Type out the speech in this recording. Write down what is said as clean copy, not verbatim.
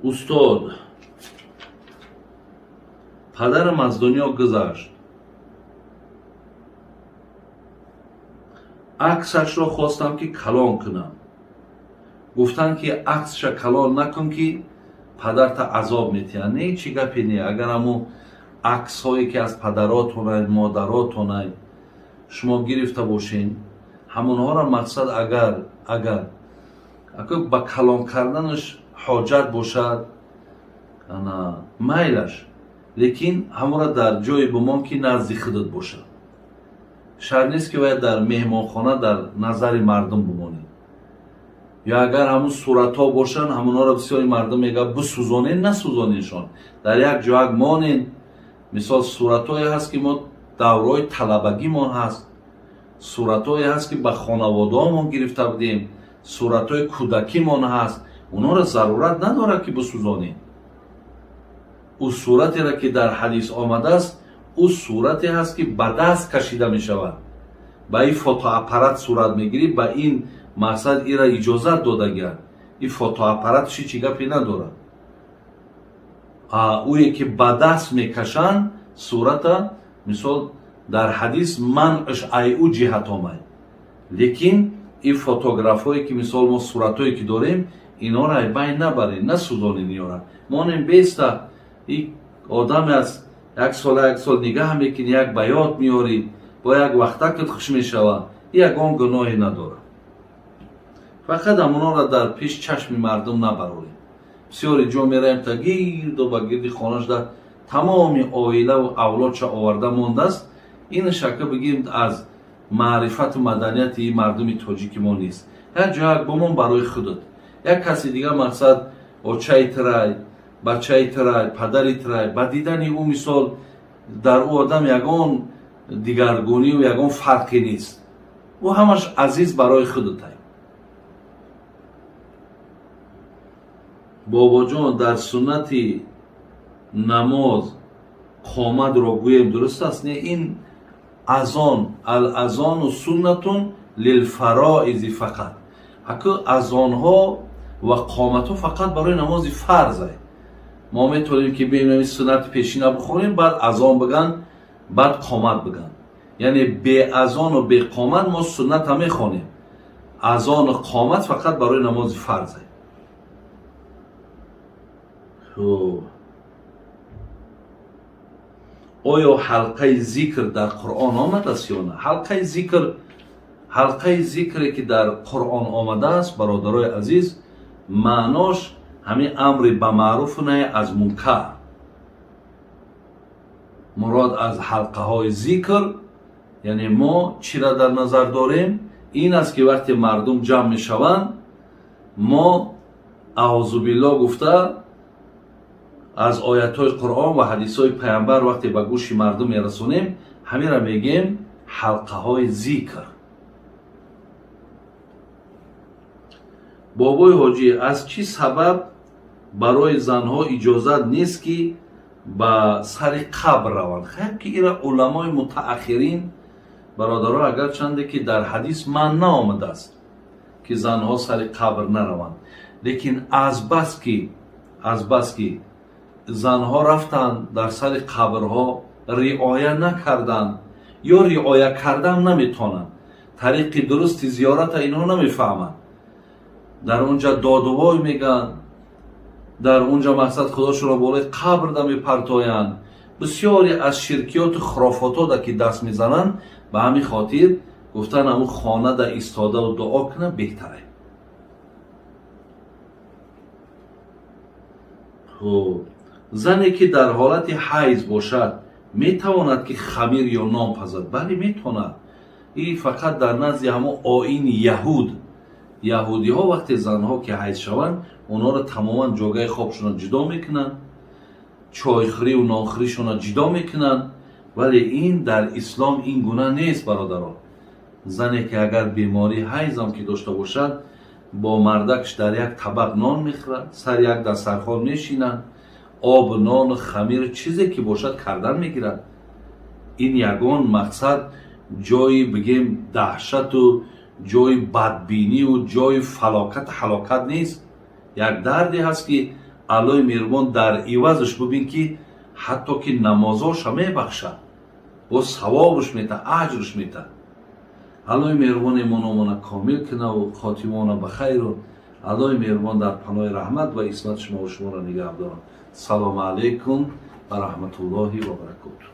استاد پدرم از دنیا گذشت. عکسش را خواستم که کلان کنم. گفتن که عکسش کلان نکن که پدرت عذاب میتین. نه چی گپی نه. اگر همون عکس هایی که از پدراتون مادراتون شما گرفته باشین، همونها را مقصد اگر با کلان کردنش حاجت باشد میلش، لیکن همون را در جای بمان که نزدیک خودت باشد. شر نیست که باید در مهمانخانه در نظر مردم بمانی. یا اگر همون صورت ها باشن همونها را بسیاری مردم میگه بسوزانین، نسوزانینشان، در یک جای مانین. مثال صورت هایی هست که ما دورای طلبگی ما هست، صورت هایی هست که به خانواده ما گرفته بودیم، صورت های کودکی ما هست، اونا را ضرورت نداره که بسوزانین. او صورتی را که در حدیث آمده است، او صورتی هست که به دست کشیده می شود، با این فوتواپارات صورت میگیری. با این مقصد ای را اجازت داده گرد. این فوتواپاراتشی چی گپی نداره. اویی که به دست میکشن صورت، مثال در حدیث منعش ای او جهت آمد. لیکن این فوتوگراف هایی که مثال ما صورت هایی که داریم اینا را بین نبرین، نسوزانین. اینا ما نیم بیسته این آدم از یک سال نگاه میکنی، یک بیات میاری، با یک وقتا که خوش میشود، یک آن گناهی نداره. فقط همونا را در پیش چشم مردم نبروریم. بسیاری جا میریم تا گرد و با گردی خانهش در تمام آیله و اولادش آورده مانده است. این شکل بگیم از معرفت و مدنیت این مردم تاجیک ما نیست. یک جا با من برای خودت، یک کسی دیگه مقصد آچه ترای، بچه ترای، پدری ترای، با دیدن او مثال در او آدم یگان دیگرگونی و یگان فرقی نیست. او همش عزیز برای خودت های. بابا جان در سنت نماز قامت را گویم درست است؟ نه، این اذان الاذان و سنتون للفرائض فقط. حقیقت اذان ها و قامت ها فقط برای نماز فرض است. ما میتونیم که بیم سنت پیشینه بخونیم، بعد اذان بگن، بعد قامت بگن. یعنی به اذان و به قامت ما سنت هم میخونیم. اذان و قامت فقط برای نماز فرض است. آیا حلقه ذکر در قرآن آمده است یا نه؟ حلقه ذکری که در قرآن آمده است برادرای عزیز، معناش همین امر به معروف نه از منکر. مراد از حلقه های ذکر یعنی ما چی را در نظر داریم؟ این است که وقتی مردم جمع می شوند، ما اعوذ بالله گفته از آیات های قرآن و حدیث های پیامبر وقتی به گوش مردم می رسونیم، همین را میگیم حلقه های ذکر. بابای حاجی، از چی سبب برای زنها اجازت نیست که به سر قبر روند؟ خیلی که ایرا علمای متأخرین برادرها اگر چنده که در حدیث من نآمده است که زنها سر قبر نروند، لیکن از بس که زنها رفتن در سر قبرها رعایت نکردن یا رعایت کردن نمیتونن، طریق درست زیارت اینها نمیفهمن، در اونجا دادوای میگن، در اونجا مقصد خداشون را بالای قبر دا میپرتاین. بسیاری از شرکیات و خرافات ها که دست میزنن، به همین خاطر گفتن همون خانه دا ایستاده و دعا کنه بهتره. زنی که در حالت حیض باشد میتواند که خمیر یا نان پزد؟ بله میتواند. این فقط در نزد همون آیین یهودی ها وقتی زنها که حیض شوند اونا را تماما جاگه خوابشون جدا میکنن، چایخوری و نانخوریشون جدا میکنن. ولی این در اسلام این گونه نیست برادران. زنی که اگر بیماری حیض هم که داشته باشد با مردکش در یک طبق نان میخورد، سر یک دسترخوان میشینند، آب، نان و خمیر چیزی که باشد کردن میگیرد. این یگان مقصد جای بگیم دهشت و جای بدبینی و جای فلاکت حلاکت نیست. یک دردی هست که аллои меҳрубон дар ивазаш бубин ки ҳатто ки намозоша мебахшад, боз савобуш мета, аҷрш мета. аллои меҳрубон имономона комил кинаву хотимона ба хайру аллои меҳрубон дар паноҳи раҳмат ва исмат шумову шуморо нигаҳ дорад. салому алайкум ва раҳматуллоҳи ва баракатуҳ.